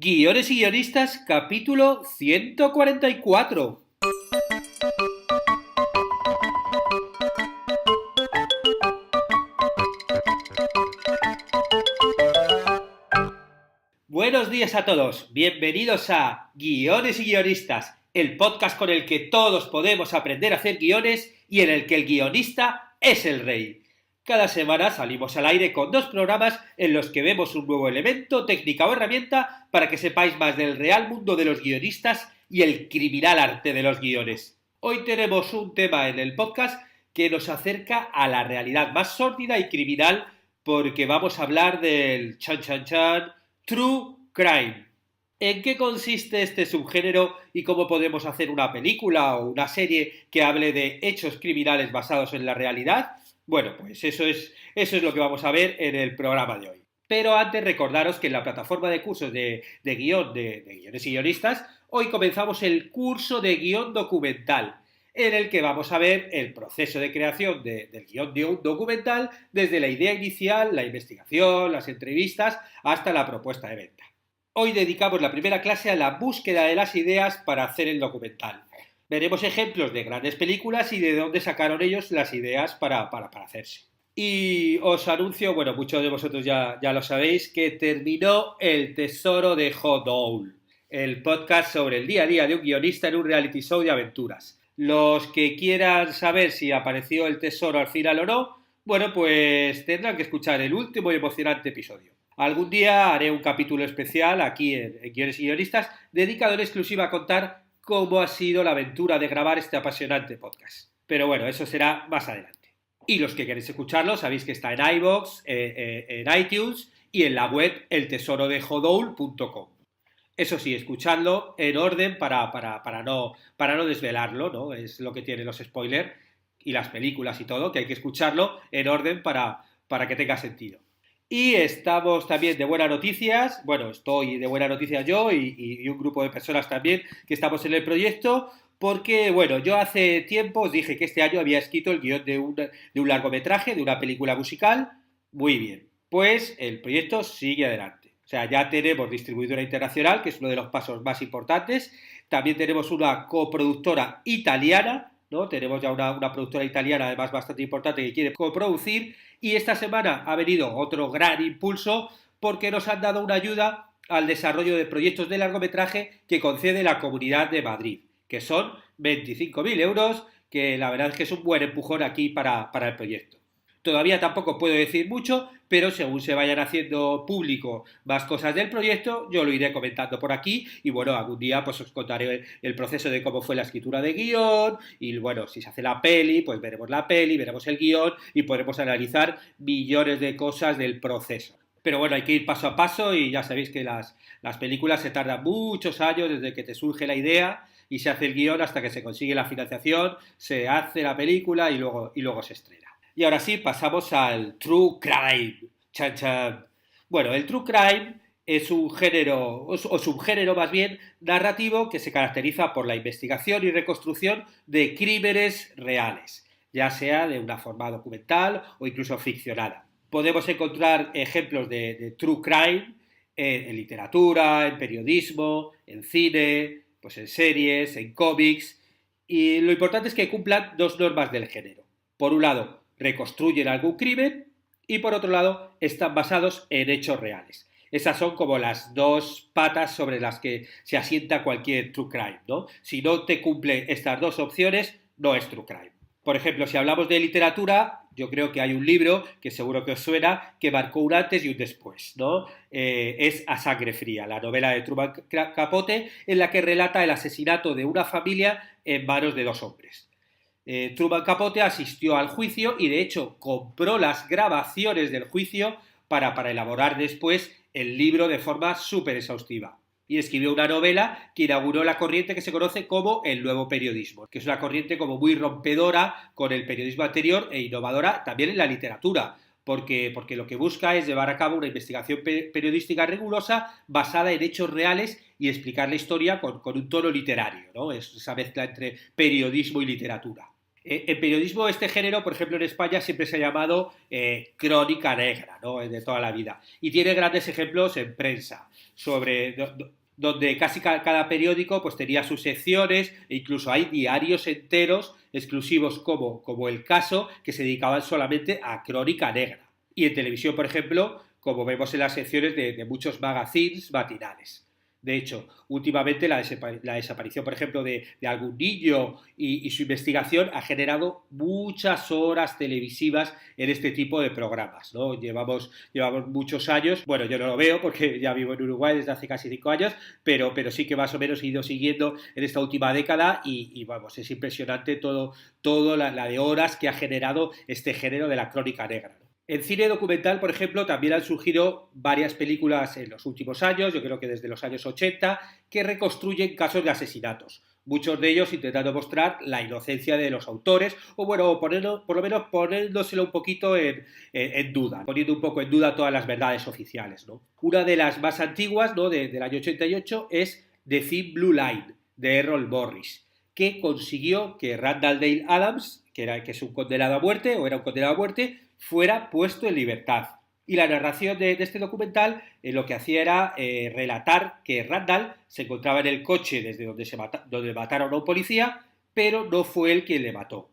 Guiones y guionistas, capítulo 144. Buenos días a todos, bienvenidos a Guiones y guionistas, el podcast con el que todos podemos aprender a hacer guiones y en el que el guionista es el rey. Cada semana salimos al aire con 2 programas en los que vemos un nuevo elemento, técnica o herramienta para que sepáis más del real mundo de los guionistas y el criminal arte de los guiones. Hoy tenemos un tema en el podcast que nos acerca a la realidad más sórdida y criminal porque vamos a hablar del True Crime. ¿En qué consiste este subgénero y cómo podemos hacer una película o una serie que hable de hechos criminales basados en la realidad? Bueno, pues eso es lo que vamos a ver en el programa de hoy. Pero antes recordaros que en la plataforma de cursos de guión de guiones y guionistas, hoy comenzamos el curso de guión documental, en el que vamos a ver el proceso de creación del guión de un documental desde la idea inicial, la investigación, las entrevistas, hasta la propuesta de venta. Hoy dedicamos la primera clase a la búsqueda de las ideas para hacer el documental. Veremos ejemplos de grandes películas y de dónde sacaron ellos las ideas para hacerse. Y os anuncio, bueno, muchos de vosotros ya lo sabéis, que terminó El Tesoro de Hodol, el podcast sobre el día a día de un guionista en un reality show de aventuras. Los que quieran saber si apareció el tesoro al final o no, bueno, pues tendrán que escuchar el último y emocionante episodio. Algún día haré un capítulo especial aquí en Guiones y Guionistas dedicado en exclusiva a contar cómo ha sido la aventura de grabar este apasionante podcast. Pero bueno, eso será más adelante. Y los que queréis escucharlo, sabéis que está en iVoox, en iTunes y en la web eltesorodejodoul.com. Eso sí, escuchadlo en orden para no desvelarlo, ¿no? Es lo que tienen los spoilers y las películas y todo, que hay que escucharlo en orden para que tenga sentido. Y estamos también de buenas noticias, bueno, estoy de buenas noticias yo y un grupo de personas también que estamos en el proyecto, porque, bueno, yo hace tiempo os dije que este año había escrito el guión de un largometraje, de una película musical, muy bien, pues el proyecto sigue adelante. O sea, ya tenemos distribuidora internacional, que es uno de los pasos más importantes, también tenemos una coproductora italiana, ¿no? Tenemos ya una productora italiana, además bastante importante, que quiere coproducir. Y esta semana ha venido otro gran impulso porque nos han dado una ayuda al desarrollo de proyectos de largometraje que concede la Comunidad de Madrid, que son 25.000 euros, que la verdad es que es un buen empujón aquí para el proyecto. Todavía tampoco puedo decir mucho, pero según se vayan haciendo público más cosas del proyecto, yo lo iré comentando por aquí y bueno, algún día pues os contaré el proceso de cómo fue la escritura de guión y bueno, si se hace la peli, pues veremos la peli, veremos el guión y podremos analizar millones de cosas del proceso. Pero bueno, hay que ir paso a paso y ya sabéis que las películas se tardan muchos años desde que te surge la idea y se hace el guión hasta que se consigue la financiación, se hace la película y luego se estrena. Y ahora sí, pasamos al True Crime. Chan, chan. Bueno, el True Crime es un género, o subgénero más bien, narrativo que se caracteriza por la investigación y reconstrucción de crímenes reales, ya sea de una forma documental o incluso ficcionada. Podemos encontrar ejemplos de True Crime en literatura, en periodismo, en cine, pues en series, en cómics, y lo importante es que cumplan 2 normas del género. Por un lado, reconstruyen algún crimen y por otro lado están basados en hechos reales. Esas son como las 2 patas sobre las que se asienta cualquier true crime, ¿no? Si no te cumple estas 2 opciones, no es true crime. Por ejemplo, si hablamos de literatura, yo creo que hay un libro que seguro que os suena, que marcó un antes y un después, ¿no? Es A Sangre Fría, la novela de Truman Capote, en la que relata el asesinato de una familia en manos de 2 hombres. Truman Capote asistió al juicio y de hecho compró las grabaciones del juicio para elaborar después el libro de forma súper exhaustiva. Y escribió una novela que inauguró la corriente que se conoce como el nuevo periodismo, que es una corriente como muy rompedora con el periodismo anterior e innovadora también en la literatura, porque lo que busca es llevar a cabo una investigación periodística rigurosa basada en hechos reales y explicar la historia con un tono literario, ¿no? Es esa mezcla entre periodismo y literatura. En periodismo este género, por ejemplo, en España siempre se ha llamado crónica negra, ¿no? De toda la vida. Y tiene grandes ejemplos en prensa, donde casi cada periódico pues, tenía sus secciones, e incluso hay diarios enteros exclusivos como El Caso, que se dedicaban solamente a crónica negra. Y en televisión, por ejemplo, como vemos en las secciones de muchos magazines matinales. De hecho, últimamente la desaparición, por ejemplo, de algún niño y su investigación ha generado muchas horas televisivas en este tipo de programas, ¿no? Llevamos muchos años, bueno, yo no lo veo porque ya vivo en Uruguay desde hace casi 5 años, pero sí que más o menos he ido siguiendo en esta última década y vamos, es impresionante todo la de horas que ha generado este género de la crónica negra, ¿no? En cine documental, por ejemplo, también han surgido varias películas en los últimos años, yo creo que desde los años 80, que reconstruyen casos de asesinatos. Muchos de ellos intentando mostrar la inocencia de los autores, o bueno, por lo menos poniéndoselo un poquito en duda, poniendo un poco en duda todas las verdades oficiales, ¿no? Una de las más antiguas, ¿no? Del año 88 es The Thin Blue Line, de Errol Morris, que consiguió que Randall Dale Adams, que es un condenado a muerte, o era un condenado a muerte, fuera puesto en libertad. Y la narración de este documental lo que hacía era relatar que Randall se encontraba en el coche desde donde mataron a un policía, pero no fue él quien le mató.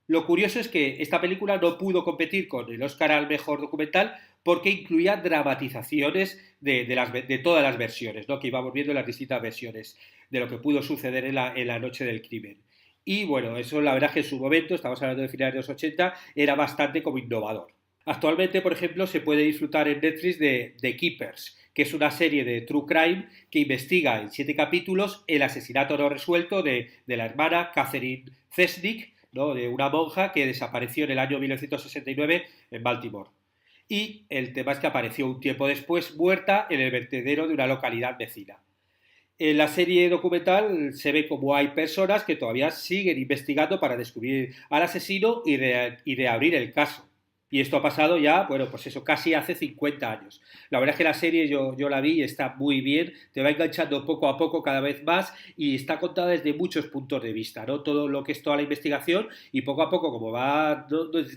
Lo curioso es que esta película no pudo competir con el Oscar al mejor documental porque incluía dramatizaciones de todas las versiones, ¿no? Que íbamos viendo en las distintas versiones de lo que pudo suceder en la noche del crimen. Y bueno, eso la verdad es que en su momento, estamos hablando de finales de los 80, era bastante como innovador. Actualmente, por ejemplo, se puede disfrutar en Netflix de The Keepers, que es una serie de true crime que investiga en 7 capítulos el asesinato no resuelto de la hermana Catherine Cesnik, ¿no? De una monja que desapareció en el año 1969 en Baltimore. Y el tema es que apareció un tiempo después muerta en el vertedero de una localidad vecina. En la serie documental se ve como hay personas que todavía siguen investigando para descubrir al asesino y reabrir el caso. Y esto ha pasado ya, bueno, pues eso, casi hace 50 años. La verdad es que la serie yo la vi y está muy bien, te va enganchando poco a poco cada vez más y está contada desde muchos puntos de vista, ¿no? Todo lo que es toda la investigación y poco a poco, como va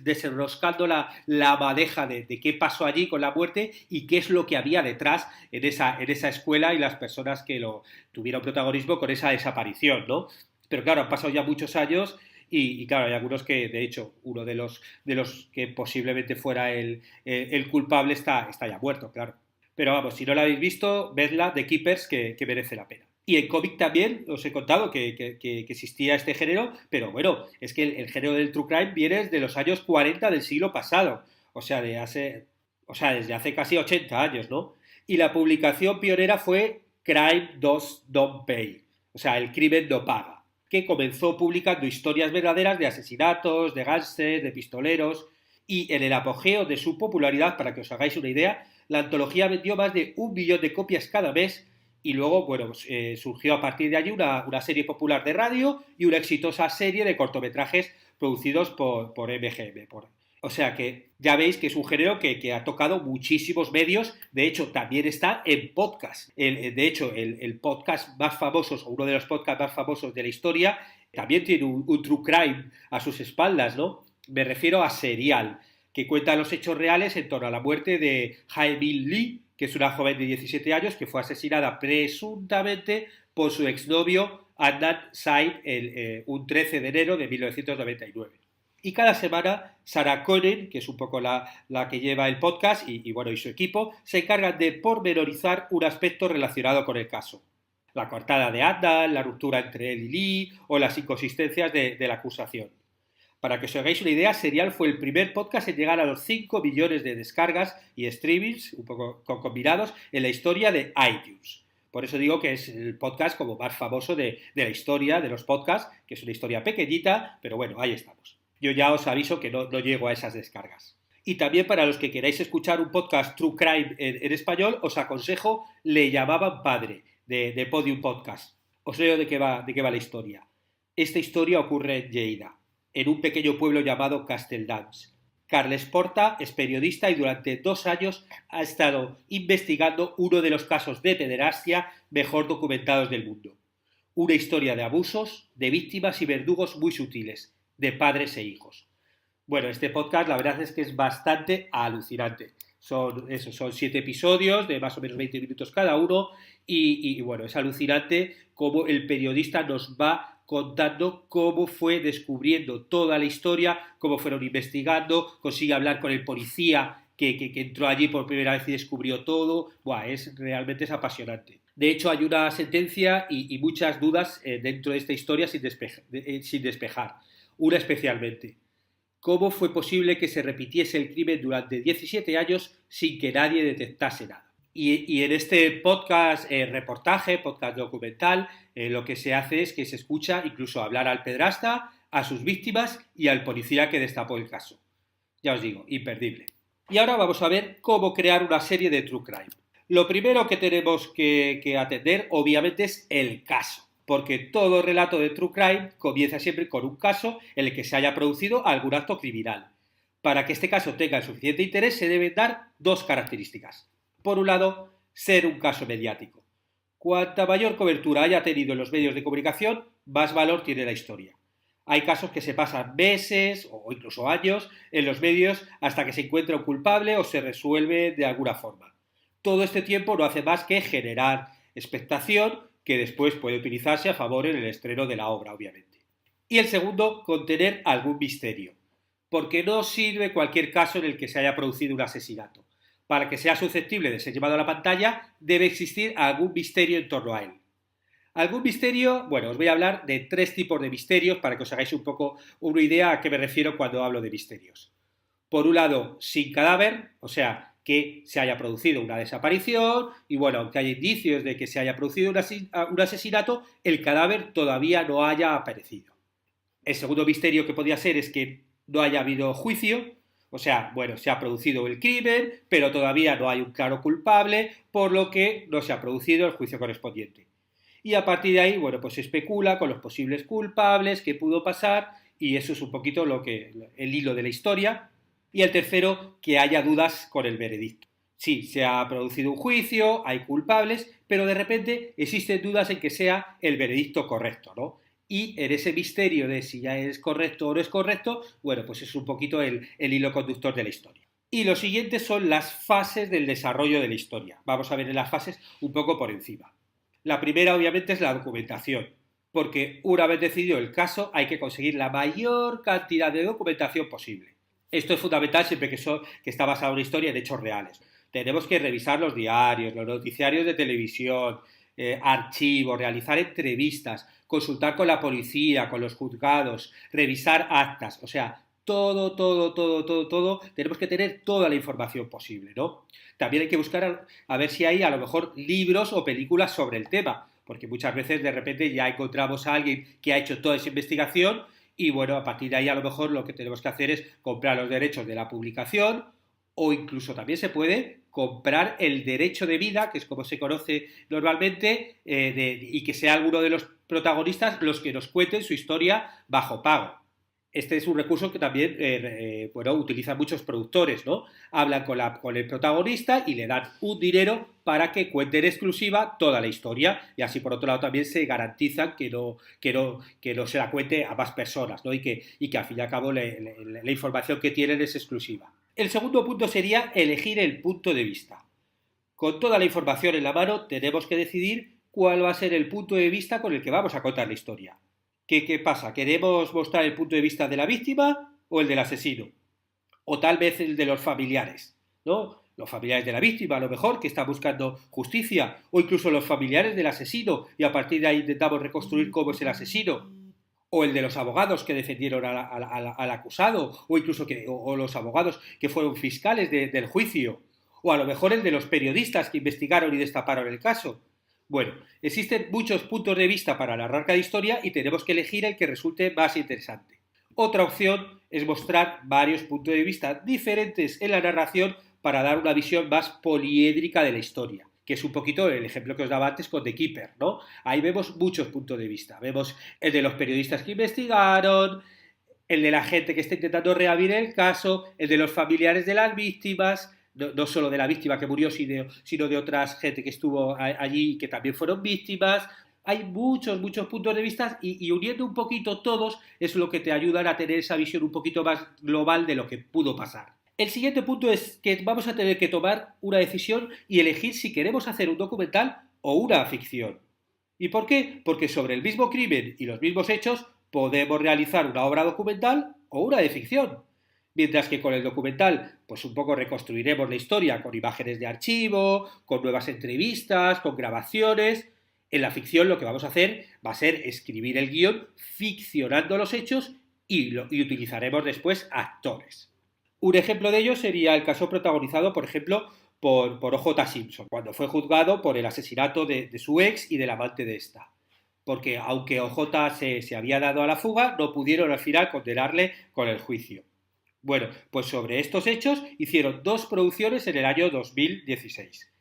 desenroscando la madeja de qué pasó allí con la muerte y qué es lo que había detrás en esa escuela y las personas que lo tuvieron protagonismo con esa desaparición, ¿no? Pero claro, han pasado ya muchos años y claro, hay algunos que, de hecho, uno de los que posiblemente fuera el culpable está ya muerto, claro. Pero vamos, si no la habéis visto, vedla, The Keepers, que merece la pena. Y en cómic también os he contado que existía este género, pero bueno, es que el género del true crime viene desde los años 40 del siglo pasado, o sea, desde hace casi 80 años, ¿no? Y la publicación pionera fue Crime Does Don't Pay, o sea, el crimen no paga, que comenzó publicando historias verdaderas de asesinatos, de gángsters, de pistoleros, y en el apogeo de su popularidad, para que os hagáis una idea, la antología vendió más de 1 millón de copias cada mes y luego, bueno, pues, surgió a partir de allí una serie popular de radio y una exitosa serie de cortometrajes producidos por MGM. O sea que ya veis que es un género que ha tocado muchísimos medios. De hecho, también está en podcast. De hecho, el podcast más famoso, o uno de los podcasts más famosos de la historia, también tiene un true crime a sus espaldas, ¿no? Me refiero a Serial, que cuenta los hechos reales en torno a la muerte de Jae-Min Lee, que es una joven de 17 años que fue asesinada presuntamente por su exnovio Adnan Syed un 13 de enero de 1999. Y cada semana Sarah Cohen, que es un poco la que lleva el podcast, bueno, y su equipo, se encargan de pormenorizar un aspecto relacionado con el caso. La coartada de Adnan, la ruptura entre él y Lee o las inconsistencias de la acusación. Para que os hagáis una idea, Serial fue el primer podcast en llegar a los 5 millones de descargas y streamings, un poco combinados, en la historia de iTunes. Por eso digo que es el podcast como más famoso de la historia de los podcasts, que es una historia pequeñita, pero bueno, ahí estamos. Yo ya os aviso que no llego a esas descargas. Y también para los que queráis escuchar un podcast True Crime en español, os aconsejo Le llamaban padre, de Podium Podcast. Os leo de qué va la historia. Esta historia ocurre en Lleida, en un pequeño pueblo llamado Castelldans. Carles Porta es periodista y durante 2 años ha estado investigando uno de los casos de pederastia mejor documentados del mundo. Una historia de abusos, de víctimas y verdugos muy sutiles, de padres e hijos. Bueno, este podcast la verdad es que es bastante alucinante. Son 7 episodios de más o menos 20 minutos cada uno y bueno, es alucinante cómo el periodista nos va contando cómo fue descubriendo toda la historia, cómo fueron investigando, consigue hablar con el policía que entró allí por primera vez y descubrió todo. Buah, realmente es apasionante. De hecho, hay una sentencia y muchas dudas dentro de esta historia sin despejar. Una especialmente. ¿Cómo fue posible que se repitiese el crimen durante 17 años sin que nadie detectase nada? Y en este podcast, podcast documental, lo que se hace es que se escucha incluso hablar al pedrasta, a sus víctimas y al policía que destapó el caso. Ya os digo, imperdible. Y ahora vamos a ver cómo crear una serie de True Crime. Lo primero que tenemos que atender, obviamente, es el caso. Porque todo relato de True Crime comienza siempre con un caso en el que se haya producido algún acto criminal. Para que este caso tenga el suficiente interés se deben dar dos características. Por un lado, ser un caso mediático. Cuanta mayor cobertura haya tenido en los medios de comunicación, más valor tiene la historia. Hay casos que se pasan meses o incluso años en los medios hasta que se encuentra un culpable o se resuelve de alguna forma. Todo este tiempo no hace más que generar expectación que después puede utilizarse a favor en el estreno de la obra, obviamente. Y el segundo, contener algún misterio, porque no sirve cualquier caso en el que se haya producido un asesinato. Para que sea susceptible de ser llevado a la pantalla, debe existir algún misterio en torno a él. ¿Algún misterio? Bueno, os voy a hablar de 3 tipos de misterios para que os hagáis un poco una idea a qué me refiero cuando hablo de misterios. Por un lado, sin cadáver, o sea, que se haya producido una desaparición y bueno, aunque hay indicios de que se haya producido un asesinato, el cadáver todavía no haya aparecido. El segundo misterio que podría ser es que no haya habido juicio, o sea, bueno, se ha producido el crimen, pero todavía no hay un claro culpable, por lo que no se ha producido el juicio correspondiente. Y a partir de ahí, bueno, pues se especula con los posibles culpables, qué pudo pasar, y eso es un poquito el hilo de la historia. Y el tercero, que haya dudas con el veredicto. Sí, se ha producido un juicio, hay culpables, pero de repente existen dudas en que sea el veredicto correcto, ¿no? Y en ese misterio de si ya es correcto o no es correcto, bueno, pues es un poquito el hilo conductor de la historia. Y lo siguiente son las fases del desarrollo de la historia. Vamos a ver en las fases un poco por encima. La primera, obviamente, es la documentación, porque una vez decidido el caso hay que conseguir la mayor cantidad de documentación posible. Esto es fundamental siempre que está basada en una historia en hechos reales. Tenemos que revisar los diarios, los noticiarios de televisión, archivos, realizar entrevistas, consultar con la policía, con los juzgados, revisar actas, o sea, todo. Tenemos que tener toda la información posible, ¿no? También hay que buscar a ver si hay a lo mejor libros o películas sobre el tema, porque muchas veces de repente ya encontramos a alguien que ha hecho toda esa investigación y bueno, a partir de ahí a lo mejor lo que tenemos que hacer es comprar los derechos de la publicación o incluso también se puede comprar el derecho de vida, que es como se conoce normalmente, y que sea alguno de los protagonistas los que nos cuenten su historia bajo pago. Este es un recurso que también utilizan muchos productores, ¿no? Hablan con el protagonista y le dan un dinero para que cuente en exclusiva toda la historia y así por otro lado también se garantizan que no se la cuente a más personas, ¿no? Y que al fin y al cabo la información que tienen es exclusiva. El segundo punto sería elegir el punto de vista. Con toda la información en la mano tenemos que decidir cuál va a ser el punto de vista con el que vamos a contar la historia. ¿Qué pasa? ¿Queremos mostrar el punto de vista de la víctima o el del asesino? O tal vez el de los familiares, ¿no? Los familiares de la víctima, a lo mejor, que están buscando justicia, o incluso los familiares del asesino, y a partir de ahí intentamos reconstruir cómo es el asesino. O el de los abogados que defendieron al acusado, o incluso o los abogados que fueron fiscales del juicio. O a lo mejor el de los periodistas que investigaron y destaparon el caso. Bueno, existen muchos puntos de vista para narrar cada historia y tenemos que elegir el que resulte más interesante. Otra opción es mostrar varios puntos de vista diferentes en la narración para dar una visión más poliédrica de la historia, que es un poquito el ejemplo que os daba antes con The Keeper, ¿no? Ahí vemos muchos puntos de vista. Vemos el de los periodistas que investigaron, el de la gente que está intentando reabrir el caso, el de los familiares de las víctimas, no solo de la víctima que murió, sino de otras gente que estuvo allí y que también fueron víctimas. Hay muchos puntos de vista y uniendo un poquito todos es lo que te ayudan a tener esa visión un poquito más global de lo que pudo pasar. El siguiente punto es que vamos a tener que tomar una decisión y elegir si queremos hacer un documental o una ficción. ¿Y por qué? Porque sobre el mismo crimen y los mismos hechos podemos realizar una obra documental o una de ficción. Mientras que con el documental, pues un poco reconstruiremos la historia con imágenes de archivo, con nuevas entrevistas, con grabaciones. En la ficción lo que vamos a hacer va a ser escribir el guión ficcionando los hechos y utilizaremos después actores. Un ejemplo de ello sería el caso protagonizado, por ejemplo, por O.J. Simpson, cuando fue juzgado por el asesinato de su ex y del amante de esta. Porque aunque O.J. se había dado a la fuga, no pudieron al final condenarle con el juicio. Bueno, pues sobre estos hechos hicieron 2 producciones en el año 2016.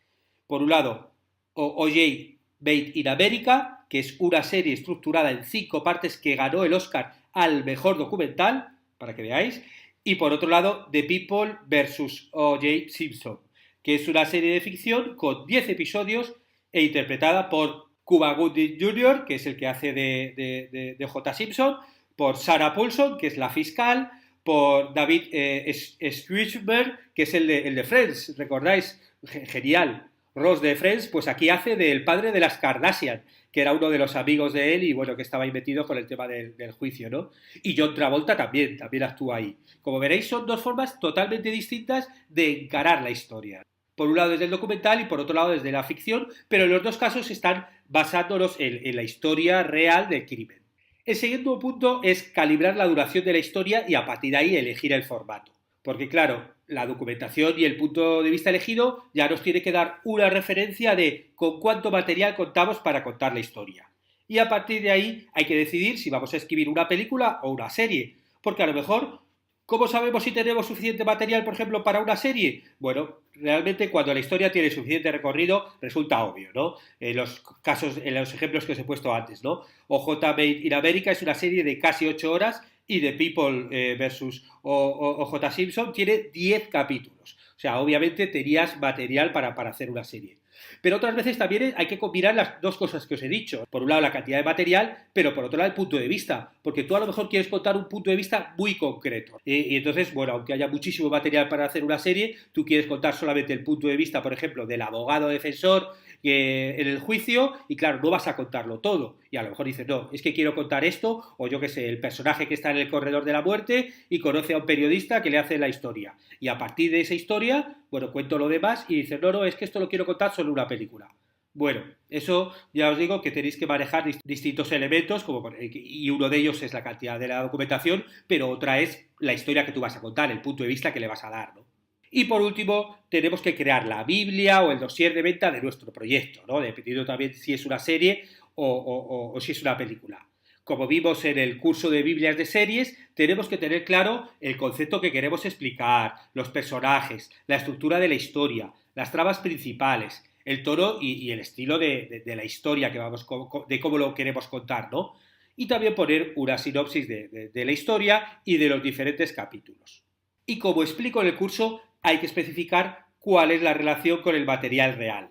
Por un lado, O.J. Made in America, que es una serie estructurada en 5 partes que ganó el Oscar al mejor documental, para que veáis, y por otro lado, The People vs. O.J. Simpson, que es una serie de ficción con 10 episodios e interpretada por Cuba Gooding Jr., que es el que hace de J. Simpson, por Sarah Paulson, que es la fiscal, por David Schwimmer, que es el de Friends, ¿recordáis? Genial. Ross de Friends, pues aquí hace del padre de las Kardashian, que era uno de los amigos de él y bueno, que estaba ahí metido con el tema del juicio, ¿no? Y John Travolta también actúa ahí. Como veréis, son 2 formas totalmente distintas de encarar la historia. Por un lado desde el documental y por otro lado desde la ficción, pero en los 2 casos están basándonos en la historia real del crimen. El segundo punto es calibrar la duración de la historia y a partir de ahí elegir el formato. Porque claro, la documentación y el punto de vista elegido ya nos tiene que dar una referencia de con cuánto material contamos para contar la historia. Y a partir de ahí hay que decidir si vamos a escribir una película o una serie. Porque a lo mejor, ¿cómo sabemos si tenemos suficiente material, por ejemplo, para una serie? Bueno, realmente cuando la historia tiene suficiente recorrido resulta obvio, ¿no? En los ejemplos que os he puesto antes, ¿no? O.J. Made in America es una serie de casi 8 horas y The People vs. O.J. Simpson tiene 10 capítulos. O sea, obviamente tenías material para hacer una serie. Pero otras veces también hay que combinar las 2 cosas que os he dicho. Por un lado la cantidad de material, pero por otro lado el punto de vista. Porque tú a lo mejor quieres contar un punto de vista muy concreto. Y entonces, bueno, aunque haya muchísimo material para hacer una serie, tú quieres contar solamente el punto de vista, por ejemplo, del abogado defensor en el juicio y claro, no vas a contarlo todo. Y a lo mejor dices, no, es que quiero contar esto, o yo qué sé, el personaje que está en el corredor de la muerte y conoce a un periodista que le hace la historia. Y a partir de esa historia, bueno, cuento lo demás y dices, no, es que esto lo quiero contar solo en una película. Bueno, eso ya os digo que tenéis que manejar distintos elementos, y uno de ellos es la cantidad de la documentación, pero otra es la historia que tú vas a contar, el punto de vista que le vas a dar, ¿no? Y por último, tenemos que crear la Biblia o el dossier de venta de nuestro proyecto, ¿no? Dependiendo también si es una serie o si es una película. Como vimos en el curso de Biblias de series, tenemos que tener claro el concepto que queremos explicar, los personajes, la estructura de la historia, las tramas principales, el tono y el estilo de la historia de cómo lo queremos contar, ¿no? Y también poner una sinopsis de la historia y de los diferentes capítulos. Y como explico en el curso, hay que especificar cuál es la relación con el material real,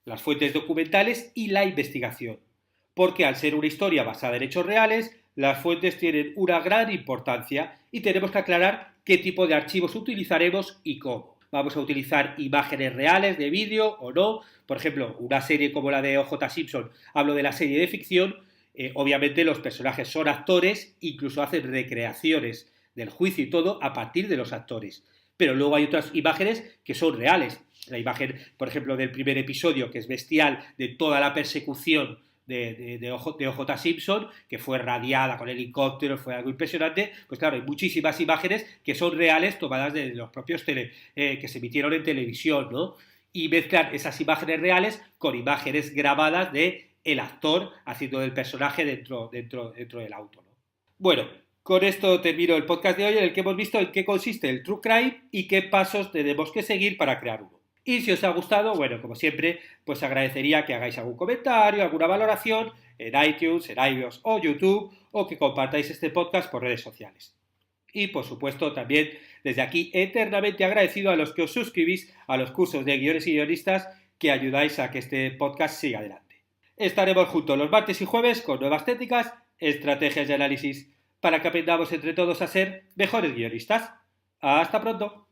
las fuentes documentales y la investigación. Porque al ser una historia basada en hechos reales, las fuentes tienen una gran importancia y tenemos que aclarar qué tipo de archivos utilizaremos y cómo. Vamos a utilizar imágenes reales de vídeo o no. Por ejemplo, una serie como la de O.J. Simpson, hablo de la serie de ficción, obviamente los personajes son actores, incluso hacen recreaciones del juicio y todo a partir de los actores. Pero luego hay otras imágenes que son reales. La imagen, por ejemplo, del primer episodio, que es bestial, de toda la persecución de O.J. Simpson, que fue radiada con helicópteros, fue algo impresionante. Pues claro, hay muchísimas imágenes que son reales, tomadas de los propios que se emitieron en televisión, ¿no? Y mezclar esas imágenes reales con imágenes grabadas de el actor haciendo del personaje dentro del auto, ¿no? Bueno, con esto termino el podcast de hoy en el que hemos visto en qué consiste el True Crime y qué pasos tenemos que seguir para crear uno. Y si os ha gustado, bueno, como siempre, pues agradecería que hagáis algún comentario, alguna valoración en iTunes, en iVoox o YouTube, o que compartáis este podcast por redes sociales. Y por supuesto también desde aquí eternamente agradecido a los que os suscribís a los cursos de guiones y guionistas que ayudáis a que este podcast siga adelante. Estaremos juntos los martes y jueves con nuevas técnicas, estrategias y análisis para que aprendamos entre todos a ser mejores guionistas. ¡Hasta pronto!